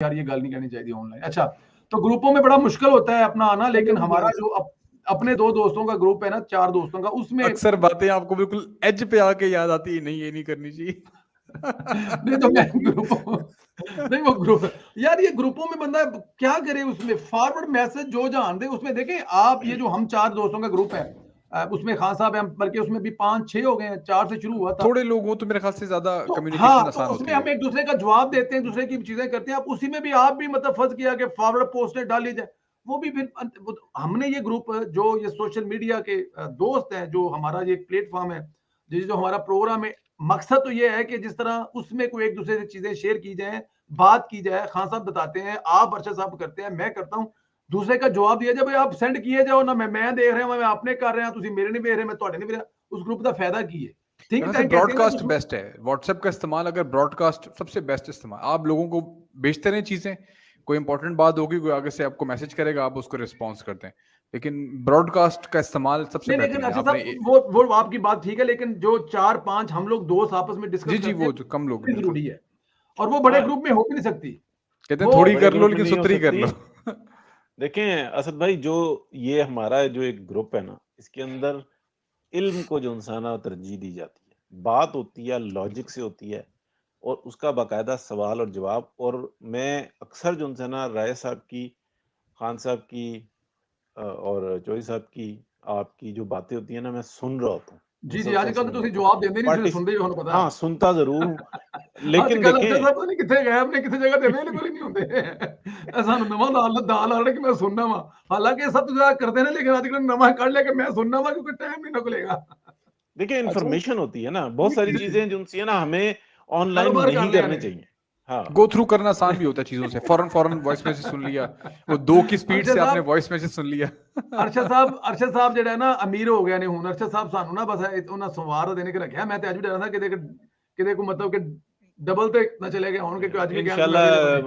یار یہ گل نہیں کہنی چاہیے آن لائن. اچھا تو گروپوں میں بڑا مشکل ہوتا ہے اپنا آنا, لیکن ہمارا جو اپنے 2 دوستوں کا گروپ ہے نا, 4 دوستوں کا, اس میں اکثر باتیں آپ کو بالکل ایج پہ آ کے یاد آتی ہے, نہیں یہ نہیں کرنی چاہیے. نہیں تو میں گروپوں نہیں وہ گروپ یار, یہ گروپوں میں بندہ کیا کرے, اس میں فارورڈ میسج جو جان دے اس میں. دیکھیں آپ, یہ جو ہم 4 دوستوں کا گروپ ہے اس میں خان صاحب ہیں, بلکہ اس میں بھی 5-6 ہو گئے ہیں, 4 سے شروع ہوا تھا. تھوڑے لوگ ہوں تو میرے خیال سے زیادہ تو کمیونیکیشن ہاں, آسان تو اس ہوتی میں ہے. ہم ایک دوسرے کا جواب دیتے ہیں, دوسرے کی چیزیں کرتے ہیں. اب اسی میں بھی آپ بھی مطلب فرض کیا کہ فارورڈ پوسٹیں ڈالی جائے, وہ بھی پھر ہم نے یہ گروپ جو یہ سوشل میڈیا کے دوست ہیں, جو ہمارا یہ پلیٹ فارم ہے, جو ہمارا پروگرام ہے, مقصد تو یہ ہے کہ جس طرح اس میں کوئی ایک دوسرے سے چیزیں شیئر کی جائیں, بات کی جائے. خان صاحب بتاتے ہیں, آپ ارشد صاحب کرتے ہیں, میں کرتا ہوں, دوسرے کا جواب دیا جائے. بھائی آپ سینڈ کیے جاؤ نا, میں دیکھ رہا ہوں, میں آپ نے کر رہے ہیں, تسی میرے نہیں دیکھ رہے, میں تواڈے نہیں دیکھ رہا. اس گروپ کا فائدہ کی ہے؟ براڈ کاسٹ بیسٹ ہے. واٹس ایپ کا استعمال, اگر براڈ کاسٹ سب سے بیسٹ استعمال. آپ لوگوں کو بیچتے رہیں چیزیں, کوئی امپورٹنٹ بات ہوگی, کوئی آگے سے آپ کو میسج کرے گا, آپ اس کو رسپانس کرتے ہیں. لیکن براڈ کاسٹ کا استعمال سب سے لیکن بہترین ہے. اچھا صاحب وہ آپ کی بات ٹھیک ہے, لیکن جو 4-5 ہم لوگ دوست آپس میں ڈسکس کرتے ہیں, وہ جو کم لوگ بالکل ضروری ہے, اور وہ بڑے گروپ میں ہو بھی نہیں سکتی. کہتے ہیں تھوڑی کر لو لیکن ستری کر لو. دیکھیں اسد بھائی, جو یہ ہمارا جو ایک گروپ ہے نا, اس کے اندر علم کو جو انسانہ ترجیح دی جاتی ہے, بات ہوتی ہے لاجک سے ہوتی ہے, اور اس کا باقاعدہ سوال اور جواب. اور میں اکثر جو ان سے نا رائے صاحب کی, خان صاحب کی اور چوہی صاحب کی, آپ کی جو باتیں ہوتی ہیں نا, میں سن رہا ہوتا ہوں. جی آج کل تو جواب دیندے نہیں, سنتے ہی ہو, پتہ ہے. ہاں سنتا ضرور ہوں, لیکن دیکھیں کتنے گئے اپنے کسی جگہ تے اویلیبل ہی نہیں ہوندے. سانو نواں دال آ رہا کہ میں سننا وا, حالانکہ سب تو کرتے ہیں, لیکن آج کل نواں کر لے کہ میں سننا وا, کیونکہ ٹائم نہیں نکلے گا. دیکھیں انفارمیشن ہوتی ہے نا, بہت ساری چیزیں جو سی ہے نا, ہمیں آن لائن کاروبار نہیں کرنے کرنی چاہیے. ہاں, گو تھرو کرنا آسان بھی ہوتا ہے چیزوں سے. فوراً وائس میسج سن لیا, وہ 2 کی سپیڈ سے آپ نے وائس میسج سن لیا. ارشد صاحب جڑا ہے نا امیر ہو گیا نے ہن. ارشد صاحب سانو نا بس انہاں سوار دینے کے رکھیا. میں تے اج بھی ڈرا تھا کہ کدے کو مطلب کہ ڈبل تے نہ چلے گئے ہون, کہ اج بھی انشاءاللہ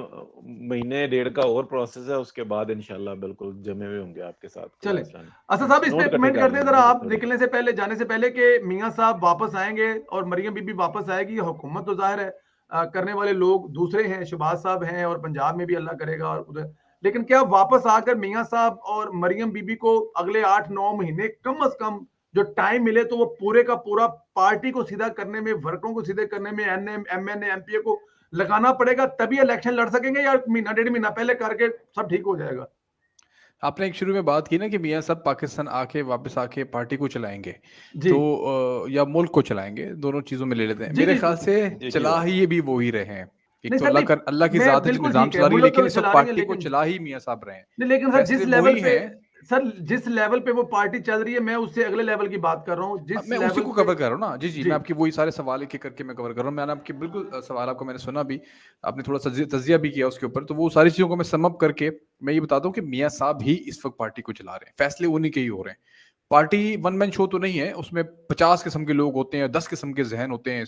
مہینے 1.5 کا اور پروسیس ہے, اس کے بعد انشاءاللہ بالکل جمے ہوئے ہوں گے آپ کے ساتھ. چلیں اسد صاحب اس پہ کمنٹ کرتے ہیں ذرا آپ نکلنے سے پہلے, جانے سے پہلے, کہ میاں صاحب واپس آئیں گے اور مریم بی بی واپس آئے گی. حکومت تو ظاہر ہے کرنے والے لوگ دوسرے ہیں, شہباز صاحب ہیں, اور پنجاب میں بھی اللہ کرے گا, اور ادھر. لیکن کیا واپس آ کر میاں صاحب اور مریم بی بی کو اگلے 8-9 مہینے کم از کم جو ٹائم ملے, تو وہ پورے کا پورا پارٹی کو سیدھا کرنے میں, ورکروں کو سیدھے کرنے میں, M N A M P A کو لگانا پڑے گا, تبھی الیکشن لڑ سکیں گے, یا مہینہ 1.5 مہینہ پہلے کر کے سب ٹھیک ہو جائے گا؟ آپ نے ایک شروع میں بات کی نا کہ میاں صاحب پاکستان واپس آ کے پارٹی کو چلائیں گے, تو یا ملک کو چلائیں گے, دونوں چیزوں میں لے لیتے ہیں. میرے خیال سے چلا ہی یہ بھی وہی رہے ہیں. ایک تو اللہ کی ذات ہے جو نظام چلا رہی ہے, لیکن اس وقت پارٹی کو چلا ہی میاں صاحب رہے ہیں. لیکن سر جس لیول پہ وہ پارٹی چل رہی ہے, میں اس سے اگلے لیول کی بات کر رہا ہوں. میں اسی کو کور کر رہا ہوں نا. جی میں آپ کی وہی سارے سوال ایک ایک کر کے میں کور کر رہا ہوں. میں نے آپ کے بالکل سوال آپ کو میں نے سنا بھی, آپ نے تھوڑا سا تجزیہ بھی کیا اس کے اوپر, تو وہ ساری چیزوں کو میں سم اپ کر کے میں یہ بتاتا ہوں کہ میاں صاحب ہی اس وقت پارٹی کو چلا رہے ہیں. فیصلے انہیں کے ہی ہو رہے ہیں. پارٹی ون مین شو تو نہیں ہے, اس میں 50 قسم کے لوگ ہوتے ہیں, 10 قسم کے ذہن ہوتے ہیں.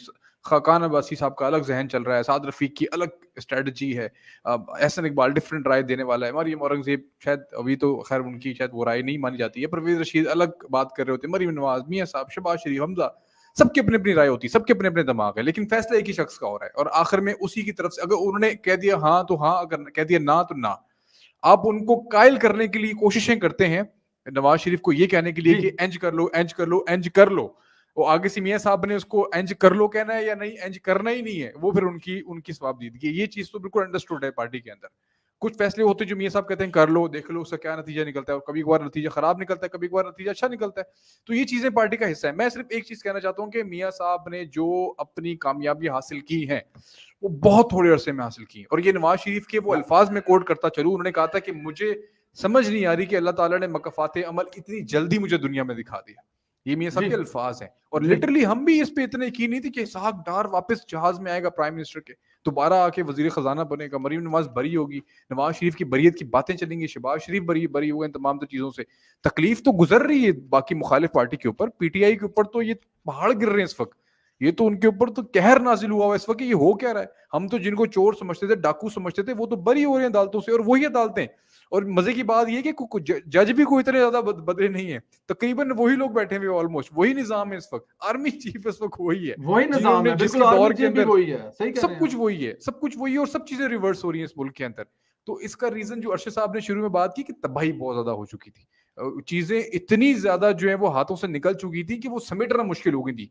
خاقان عباسی صاحب کا الگ ذہن چل رہا ہے, سعد رفیق کی الگ اسٹریٹجی ہے, احسن اقبال ڈفرینٹ رائے دینے والا ہے, مریم اورنگزیب شاید ابھی تو خیر ان کی شاید وہ رائے نہیں مانی جاتی ہے, پرویز رشید الگ بات کر رہے ہوتے ہیں, مریم نواز, میاں صاحب, شہباز شریف, حمزہ, سب کی اپنی اپنی رائے ہوتی ہے, سب کے اپنے اپنے دماغ ہے, لیکن فیصلہ ایک ہی شخص کا ہو رہا ہے. اور آخر میں اسی کی طرف سے اگر انہوں نے کہہ دیا ہاں تو ہاں, اگر کہہ دیا نہ تو نہ. آپ ان کو قائل کرنے کے لیے کوششیں کرتے ہیں, نواز شریف کو یہ کہنے کے لیے کہ انج کر لو, انج کر لو, انج کر لو. وہ آگے سے میاں صاحب نے اس کو انج کر لو کہنا ہے یا نہیں, انج کرنا ہی نہیں ہے, وہ پھر ان کی ثواب دیدگی. یہ چیز تو بالکل انڈرسٹوڈ ہے پارٹی کے اندر. کچھ فیصلے ہوتے ہیں جو میاں صاحب کہتے ہیں کر لو, دیکھ لو اس کا کیا نتیجہ نکلتا ہے, اور کبھی کبھار نتیجہ خراب نکلتا ہے, کبھی کبھار نتیجہ اچھا نکلتا ہے. تو یہ چیزیں پارٹی کا حصہ ہے. میں صرف ایک چیز کہنا چاہتا ہوں کہ میاں صاحب نے جو اپنی کامیابی حاصل کی ہیں وہ بہت تھوڑے عرصے میں حاصل کی ہیں. اور یہ نواز شریف کے وہ الفاظ میں کوٹ کرتا چلوں, انہوں نے کہا تھا کہ مجھے سمجھ نہیں آ رہی کہ اللہ تعالیٰ نے مکافات عمل اتنی جلدی مجھے دنیا میں دکھا دیا. یہ میاں صاحب کے الفاظ ہیں. اور لٹرلی ہم بھی اس پہ اتنے یقین نہیں تھی کہ اسحاق ڈار واپس جہاز میں آئے گا پرائم منسٹر کے, دوبارہ آ کے وزیر خزانہ بنے گا, مریم نواز بری ہوگی, نواز شریف کی بریت کی باتیں چلیں گی, شہباز شریف بری ہوئے ان تمام چیزوں سے. تکلیف تو گزر رہی ہے باقی مخالف پارٹی کے اوپر, پی ٹی آئی کے اوپر تو یہ پہاڑ گر رہے ہیں اس وقت. یہ تو ان کے اوپر تو قہر نازل ہوا ہوا اس وقت. یہ ہو کیا رہا ہے؟ ہم تو جن کو چور سمجھتے تھے, ڈاکو سمجھتے تھے, وہ تو بری ہو رہے ہیں عدالتوں سے, اور وہی عدالتیں. اور مزے کی بات یہ کہ جج بھی کوئی اتنے زیادہ بدلے نہیں ہے, تقریباً وہی لوگ بیٹھے ہوئے, آلموسٹ وہی نظام ہے اس وقت. آرمی چیف اس وقت وہی ہے, وہی نظام ہے, جس بالکل کے دور آرمی کے چیف بھی اندر وہی ہے. صحیح کہہ رہے سب ہیں کچھ وہی ہے, سب کچھ وہی ہے, اور سب چیزیں ریورس ہو رہی ہیں اس ملک کے اندر. تو اس کا ریزن جو ارشد صاحب نے شروع میں بات کی کہ تباہی بہت زیادہ ہو چکی تھی, چیزیں اتنی زیادہ جو ہے وہ ہاتھوں سے نکل چکی تھی کہ وہ سمیٹنا مشکل ہو گئی تھی,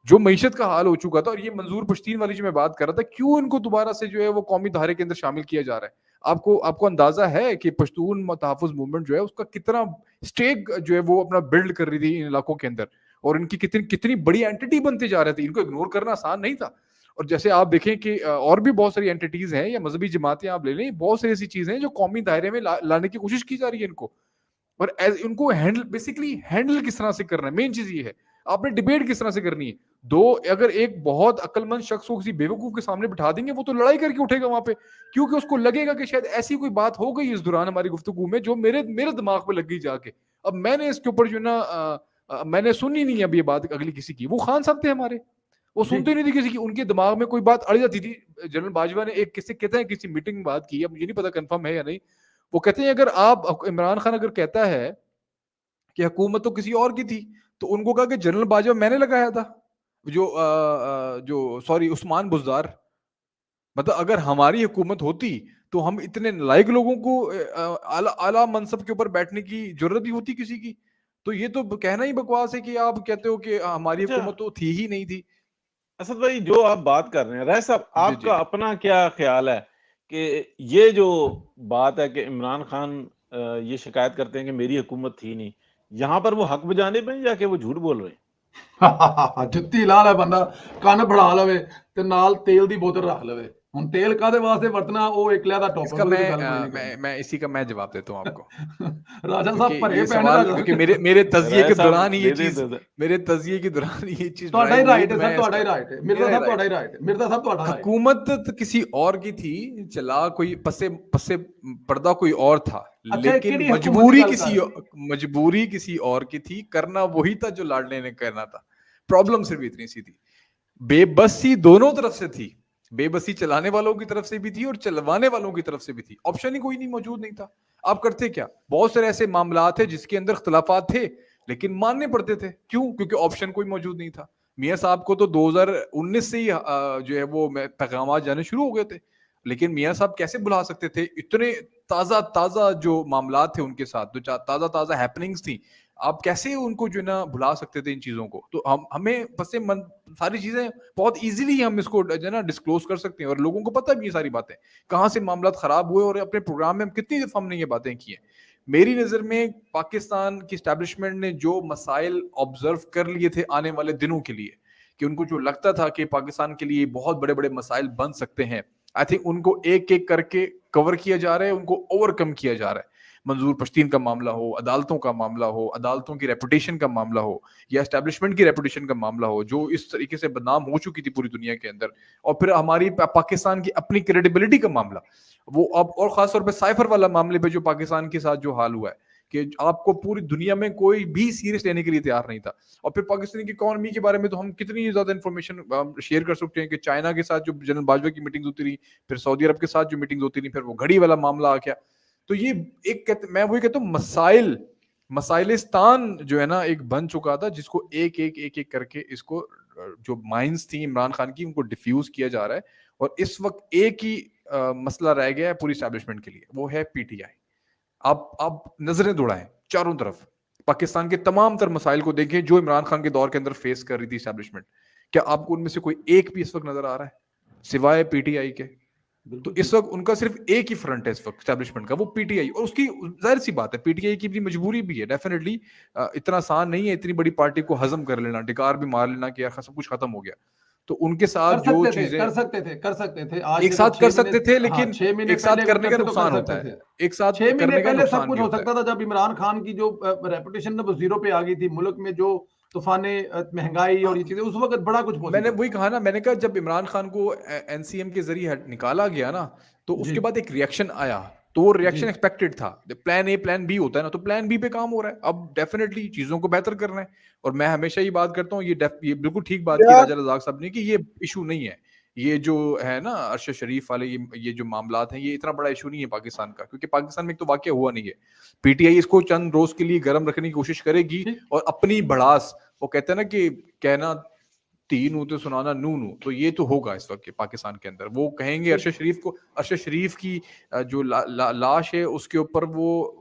جو معیشت کا حال ہو چکا تھا. اور یہ منظور پشتین والی جو میں بات کر رہا تھا, کیوں ان کو دوبارہ سے جو ہے وہ قومی دھارے کے اندر شامل کیا جا رہا ہے. آپ کو اندازہ ہے کہ پشتون تحفظ موومنٹ جو ہے اس کا کتنا اسٹیک جو ہے وہ اپنا بلڈ کر رہی تھی ان علاقوں کے اندر, اور ان کی کتنی بڑی اینٹی بنتے جا رہے تھے. ان کو اگنور کرنا آسان نہیں تھا. اور جیسے آپ دیکھیں کہ اور بھی بہت ساری اینٹیز ہیں یا مذہبی جماعتیں آپ لے لیں, بہت ساری ایسی چیزیں ہیں جو قومی دائرے میں لانے کی کوشش کی جا رہی ہے ان کو. اور ان کو ہینڈل کس طرح سے کرنا ہے, مین چیز یہ ہے. آپ نے ڈیبیٹ کس طرح سے کرنی ہے. اگر ایک بہت عقل مند شخص کو کسی بیوقوف کے سامنے بٹھا دیں گے, وہ تو لڑائی کر کے اٹھے گا وہاں پہ, کیونکہ اس کو لگے گا کہ شاید ایسی کوئی بات ہو گئی اس دوران ہماری گفتگو میں جو میرے دماغ پہ لگ گئی جا کے. اب میں نے اس کے اوپر جو نا میں نے سنی نہیں اب یہ بات اگلی کسی کی. وہ خان صاحب تھے ہمارے, وہ سنتے نہیں تھے کسی کی, ان کے دماغ میں کوئی بات اڑ جاتی تھی. جنرل باجوہ نے ایک کہتے ہیں کسی میٹنگ میں بات کی, اب مجھے نہیں پتا کنفرم ہے یا نہیں. وہ کہتے ہیں اگر عمران خان اگر کہتا ہے کہ حکومت تو کسی اور کی تھی, تو ان کو کہا کہ جنرل باجوہ میں نے لگایا تھا, جو سوری عثمان بزدار. مطلب اگر ہماری حکومت ہوتی تو ہم اتنے نالائق لوگوں کو اعلیٰ منصب کے اوپر بیٹھنے کی ضرورت ہی ہوتی کسی کی. تو یہ تو کہنا ہی بکواس ہے کہ آپ کہتے ہو کہ ہماری حکومت تو تھی ہی نہیں تھی. اسد بھائی جو آپ بات کر رہے ہیں, رائے صاحب آپ جی کا اپنا کیا خیال ہے کہ یہ جو بات ہے کہ عمران خان یہ شکایت کرتے ہیں کہ میری حکومت تھی نہیں, یہاں پر وہ حق بجانے پہ یا کہ وہ جھوٹ بول رہے ہیں؟ جتی لا لے بندہ, کن بڑھا لوے تے نال تیل دی بوتل رکھ لوے. ہن تیل کادے واسطے ورتنا وہ ایک لہدا ٹاپک ہے. میں اسی کا میں جواب دیتا ہوں آپ کو. راجہ صاحب کیونکہ بھرے یہ پہنے سوال, دا کیونکہ میرے تجزیے رائے کے صاحب دوران دے دے میرے تجزیے کے دوران یہ چیز تہاڈا ہی رائٹ ہے سر, تہاڈا ہی میں رائٹ ہے مرزا صاحب, تہاڈا ہی رائٹ ہے مرزا صاحب, تہاڈا رائٹ. حکومت کسی اور کی تھی, چلا کوئی پسے پردہ کوئی اور تھا, لیکن مجبوری کسی اور کی تھی, کرنا وہی تھا جو لاڈلے نے کرنا تھا. پرابلم صرف اتنی سی تھی, بے بسی دونوں طرف سے تھی. بے بسی چلانے والوں کی طرف سے بھی تھی اور چلوانے والوں کی طرف سے بھی تھی. آپشن ہی کوئی نہیں موجود نہیں تھا. آپ کرتے کیا؟ بہت سارے ایسے معاملات ہیں جس کے اندر اختلافات تھے لیکن ماننے پڑتے تھے. کیوں؟ کیونکہ آپشن کوئی موجود نہیں تھا. میاں صاحب کو تو 2019 سے ہی جو ہے وہ پیغامات جانے شروع ہو گئے تھے, لیکن میاں صاحب کیسے بھلا سکتے تھے اتنے تازہ جو معاملات تھے ان کے ساتھ, جو تازہ ہیپننگز تھیں, آپ کیسے ان کو جو ہے نا بھلا سکتے تھے ان چیزوں کو. تو ہمیں پس من ساری چیزیں بہت ایزیلی ہم اس کو جو ہے نا ڈسکلوز کر سکتے ہیں, اور لوگوں کو پتہ بھی یہ ساری باتیں کہاں سے معاملات خراب ہوئے, اور اپنے پروگرام میں ہم کتنی دفعہ ہم نے یہ باتیں کی ہیں. میری نظر میں پاکستان کی اسٹیبلشمنٹ نے جو مسائل آبزرو کر لیے تھے آنے والے دنوں کے لیے, کہ ان کو جو لگتا تھا کہ پاکستان کے لیے بہت بڑے بڑے مسائل بن سکتے ہیں, آئی تھنک ان کو ایک ایک کر کے کور کیا جا رہا ہے, ان کو اوور کم کیا جا رہا ہے. منظور پشتین کا معاملہ ہو, عدالتوں کا معاملہ ہو, عدالتوں کی ریپوٹیشن کا معاملہ ہو, یا اسٹیبلشمنٹ کی ریپوٹیشن کا معاملہ ہو جو اس طریقے سے بدنام ہو چکی تھی پوری دنیا کے اندر, اور پھر ہماری پاکستان کی اپنی کریڈیبلٹی کا معاملہ وہ اب, اور خاص طور پہ سائفر والا معاملے پہ جو پاکستان کے ساتھ جو حال ہوا ہے کہ آپ کو پوری دنیا میں کوئی بھی سیریس لینے کے لیے تیار نہیں تھا. اور پھر پاکستان کی اکانومی کے بارے میں تو ہم کتنی زیادہ انفارمیشن شیئر کر سکتے ہیں کہ چائنا کے ساتھ جو جنرل باجوہ کی میٹنگ ہوتی رہی, پھر سعودی عرب کے ساتھ جو میٹنگ ہوتی رہی, پھر وہ گھڑی والا معاملہ آ گیا. تو یہ ایک میں وہی کہتا ہوں مسائلستان جو ہے نا ایک بن چکا تھا, جس کو ایک ایک کر کے اس کو جو مائنڈز تھیں عمران خان کی ان کو ڈیفیوز کیا جا رہا ہے. اور اس وقت ایک ہی مسئلہ رہ گیا ہے پوری اسٹیبلشمنٹ کے لیے, وہ ہے پی ٹی آئی. آپ نظریں دوڑائیں چاروں طرف, پاکستان کے تمام تر مسائل کو دیکھیں جو عمران خان کے دور کے اندر فیس کر رہی تھی اسٹیبلشمنٹ, کیا آپ کو ان میں سے کوئی ایک بھی اس وقت نظر آ رہا ہے سوائے پی ٹی آئی کے؟ تو اس وقت ان کا صرف ایک ہی فرنٹ ہے اس وقت اسٹیبلشمنٹ کا, وہ پی ٹی آئی. اور اس کی ظاہر سی بات ہے پی ٹی آئی کی بھی مجبوری بھی ہے ڈیفینیٹلی, اتنا آسان نہیں ہے اتنی بڑی پارٹی کو ہضم کر لینا, ڈکار بھی مار لینا کہ سب کچھ ختم ہو گیا. تو ان کے ساتھ جو چیزیں کر سکتے تھے ایک ساتھ کر سکتے تھے, لیکن ایک ساتھ کرنے کا نقصان ہوتا ہے, ایک ساتھ 6 مہینے کرنے کا پہلے سب نقصان کچھ بھی ہو ہوتا ہے. سکتا تھا جب عمران خان کی جو ریپوٹیشن وہ زیرو پہ آ گئی تھی, ملک میں جو طوفانیں مہنگائی اور یہ چیزیں, اس وقت بڑا کچھ میں نے وہی کہا نا, میں نے کہا جب عمران خان کو این سی ایم کے ذریعے نکالا گیا نا, تو اس کے بعد ایک ریئیکشن آیا تو وہ ریئیکشن ایکسپیکٹڈ تھا. پلان اے پلان بی ہوتا ہے نا, تو پلان بی پہ کام ہو رہا ہے. اب ڈیفینیٹلی چیزوں کو بہتر کرنا ہے, اور میں ہمیشہ یہ بات کرتا ہوں, یہ بالکل ٹھیک بات کی راجہ رزاق صاحب نے کہ یہ ایشو نہیں ہے. یہ جو ہے نا ارشد شریف والے یہ جو معاملات ہیں, یہ اتنا بڑا ایشو نہیں ہے پاکستان کا, کیونکہ پاکستان میں ایک تو واقعہ ہوا نہیں ہے. پی ٹی آئی اس کو چند روز کے لیے گرم رکھنے کی کوشش کرے گی, اور اپنی بڑاس, وہ کہتے ہیں نا کہ کہنا تین ہوتے سنانا نو, تو یہ تو ہوگا اس وقت پاکستان کے اندر. وہ کہیں گے ارشد شریف کو, ارشد شریف کی جو لاش ہے اس کے اوپر وہ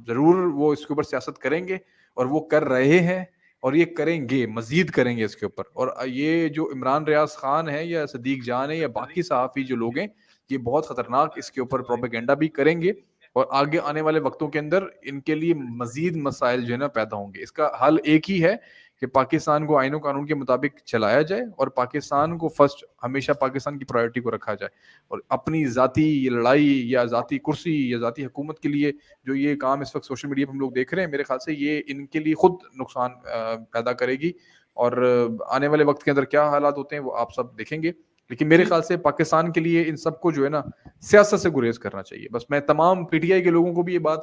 ضرور وہ اس کے اوپر سیاست کریں گے, اور وہ کر رہے ہیں, اور یہ کریں گے, مزید کریں گے اس کے اوپر. اور یہ جو عمران ریاض خان ہے یا صدیق جان ہے یا باقی صحافی جو لوگ ہیں, یہ بہت خطرناک اس کے اوپر پروپیگنڈا بھی کریں گے, اور آگے آنے والے وقتوں کے اندر ان کے لیے مزید مسائل جو ہے نا پیدا ہوں گے. اس کا حل ایک ہی ہے کہ پاکستان کو آئین و قانون کے مطابق چلایا جائے, اور پاکستان کو فرسٹ, ہمیشہ پاکستان کی پرائیورٹی کو رکھا جائے, اور اپنی ذاتی لڑائی یا ذاتی کرسی یا ذاتی حکومت کے لیے جو یہ کام اس وقت سوشل میڈیا پہ ہم لوگ دیکھ رہے ہیں, میرے خیال سے یہ ان کے لیے خود نقصان پیدا کرے گی. اور آنے والے وقت کے اندر کیا حالات ہوتے ہیں وہ آپ سب دیکھیں گے. لیکن میرے خیال سے پاکستان کے لیے ان سب کو جو ہے نا سیاست سے گریز کرنا چاہیے. بس میں تمام پی ٹی آئی کے لوگوں کو بھی یہ بات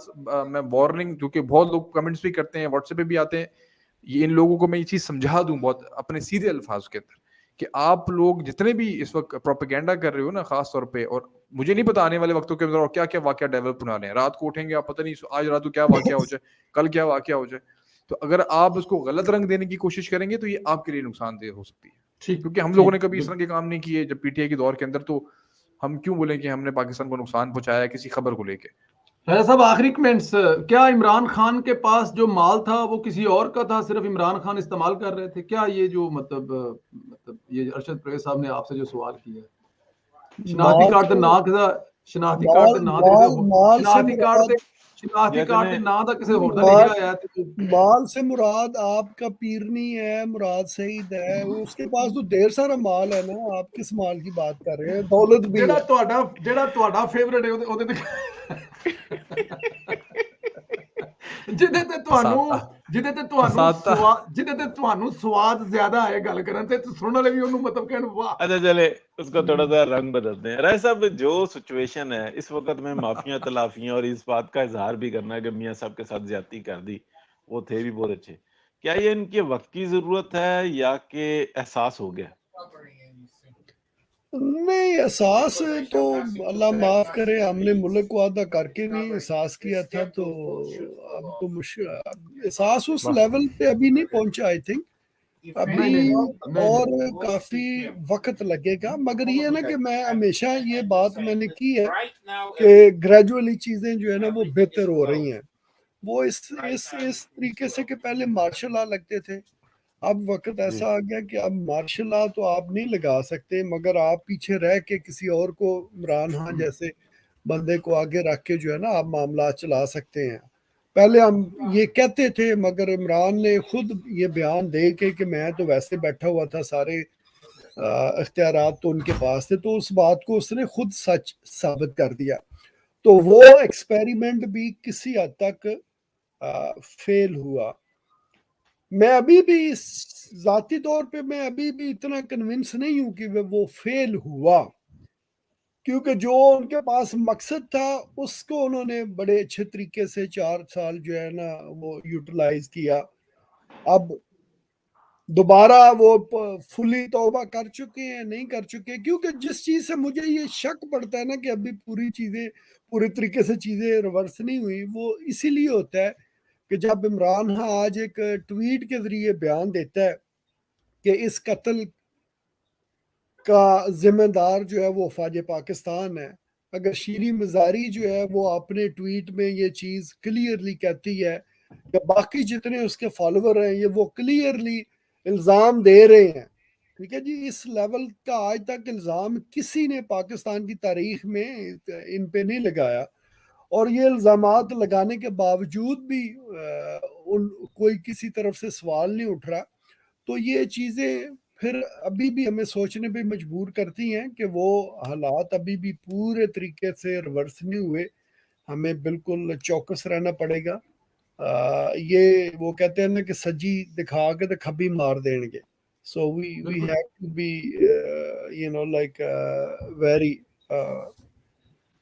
میں وارننگ, کیونکہ بہت لوگ کمنٹس بھی کرتے ہیں, واٹس ایپ پہ بھی آتے ہیں, یہ ان لوگوں کو میں یہ چیز سمجھا دوں بہت اپنے سیدھے الفاظ کے اندر, کہ آپ لوگ جتنے بھی اس وقت پروپیگنڈا کر رہے ہو نا خاص طور پہ, اور مجھے نہیں پتا آنے والے وقتوں کے اندر اور کیا کیا واقعہ ڈیولپ ہونے والے ہیں. رات کو اٹھیں گے آپ, پتہ نہیں آج رات کو کیا واقعہ ہو جائے, کل کیا واقعہ ہو جائے. تو اگر آپ اس کو غلط رنگ دینے کی کوشش کریں گے تو یہ آپ کے لیے نقصان دہ ہو سکتی ہے, کیونکہ ہم لوگوں نے کبھی اس طرح کے کام نہیں کیے جب پی ٹی آئی کے دور کے اندر. تو ہم کیوں بولیں کہ ہم نے پاکستان کو نقصان پہنچایا ہے کسی خبر کو لے کے. صاحب آخری کمنٹس, کیا عمران خان کے پاس جو مال تھا وہ کسی اور کا تھا, صرف عمران خان استعمال کر رہے تھے کیا؟ یہ جو مطلب یہ ارشد پرویز صاحب نے آپ سے جو سوال کیا ہے, شناختی کارڈ تے نا کسا, شناختی کارڈ تے نا تے شناختی کارڈ تے نا دا کسے ہور دا لکھیا ہوا ہے. مال سے مراد آپ کا پیرنی ہے, مراد سعید ہے, اس کے پاس تو ڈھیر سارا مال ہے نا. آپ کس مال کی بات کر رہے ہیں؟ دولت بھی ہے. جڑا تہاڈا فیورٹ ہے اودے تے جدے تے تھانوں سواد زیادہ آئے گل کرن تے سنن والے بھی اونوں مطلب کہن واہ. اچھا چلے اس کو تھوڑا سا رنگ بدلتے ہیں. رائے صاحب, جو سچویشن ہے اس وقت میں معافیاں تلافیاں اور اس بات کا اظہار بھی کرنا ہے کہ میاں صاحب کے ساتھ زیادتی کر دی, وہ تھے بھی بہت اچھے, کیا یہ ان کے وقت کی ضرورت ہے یا کہ احساس ہو گیا؟ نہیں, احساس تو اللہ معاف کرے, ہم نے ملک کو آدھا کر کے نہیں احساس کیا تھا, تو اب تو احساس اس لیول پہ ابھی نہیں پہنچا. آئی تھنک ابھی اور کافی وقت لگے گا. مگر یہ ہے نا کہ میں ہمیشہ یہ بات میں نے کی ہے کہ گریجولی چیزیں جو ہے نا وہ بہتر ہو رہی ہیں. وہ اس طریقے سے کہ پہلے مارشل لا لگتے تھے, اب وقت ایسا آ گیا کہ اب مارشل لا تو آپ نہیں لگا سکتے, مگر آپ پیچھے رہ کے کسی اور کو, عمران خان جیسے بندے کو آگے رکھ کے جو ہے نا آپ معاملات چلا سکتے ہیں. پہلے ہم یہ کہتے تھے, مگر عمران نے خود یہ بیان دے کے کہ میں تو ویسے بیٹھا ہوا تھا, سارے اختیارات تو ان کے پاس تھے, تو اس بات کو اس نے خود سچ ثابت کر دیا. تو وہ ایکسپیریمنٹ بھی کسی حد تک فیل ہوا. میں ابھی بھی ذاتی طور پہ میں ابھی بھی اتنا کنونس نہیں ہوں کہ وہ فیل ہوا, کیونکہ جو ان کے پاس مقصد تھا اس کو انہوں نے بڑے اچھے طریقے سے 4 سال جو ہے نا وہ یوٹیلائز کیا. اب دوبارہ وہ فلی توبہ کر چکے ہیں نہیں کر چکے, کیونکہ جس چیز سے مجھے یہ شک پڑتا ہے نا کہ ابھی پوری طریقے سے چیزیں ریورس نہیں ہوئی, وہ اسی لیے ہوتا ہے کہ جب عمران خان آج ایک ٹویٹ کے ذریعے بیان دیتا ہے کہ اس قتل کا ذمہ دار جو ہے وہ فوج پاکستان ہے, اگر شیریں مزاری جو ہے وہ اپنے ٹویٹ میں یہ چیز کلیئرلی کہتی ہے کہ باقی جتنے اس کے فالوور ہیں یہ وہ کلیئرلی الزام دے رہے ہیں, ٹھیک ہے جی, اس لیول کا آج تک الزام کسی نے پاکستان کی تاریخ میں ان پہ نہیں لگایا, اور یہ الزامات لگانے کے باوجود بھی کوئی کسی طرف سے سوال نہیں اٹھ رہا. تو یہ چیزیں پھر ابھی بھی ہمیں سوچنے پہ مجبور کرتی ہیں کہ وہ حالات ابھی بھی پورے طریقے سے ریورس نہیں ہوئے, ہمیں بالکل چوکس رہنا پڑے گا. یہ وہ کہتے ہیں نا کہ سجی دکھا کے تو کھبی مار دیں گے. So we have to be you know like very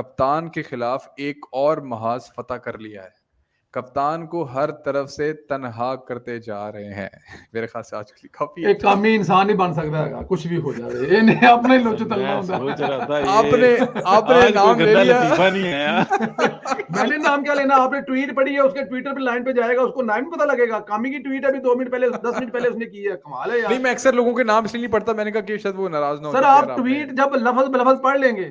کپتان کے خلاف ایک اور محاذ فتح کر لیا ہے. کپتان کو ہر طرف سے تنہا کرتے جا رہے ہیں. میرے خیال سے آج کافی ایک کامی انسان نہیں بن سکتا ہے کچھ بھی ہو جائے انہیں اپنا ہی لوچ تلنا آپ نے نام لے لیا. میں نے نام کیا لینا, آپ نے ٹویٹ پڑھی ہے, اس کے ٹویٹر پہ لائن پہ جائے گا, اس کو نام پتہ لگے گا. کامی کی ٹویٹ ابھی 2 منٹ پہلے 10 منٹ پہلے اس نے کی ہے, کمال ہے یار. نہیں میں اکثر لوگوں کے نام اس لیے نہیں پڑھتا, میں نے کہا کہ شاید وہ ناراض نہ ہو. سر آپ ٹویٹ جب لفظ بلفظ پڑھ لیں گے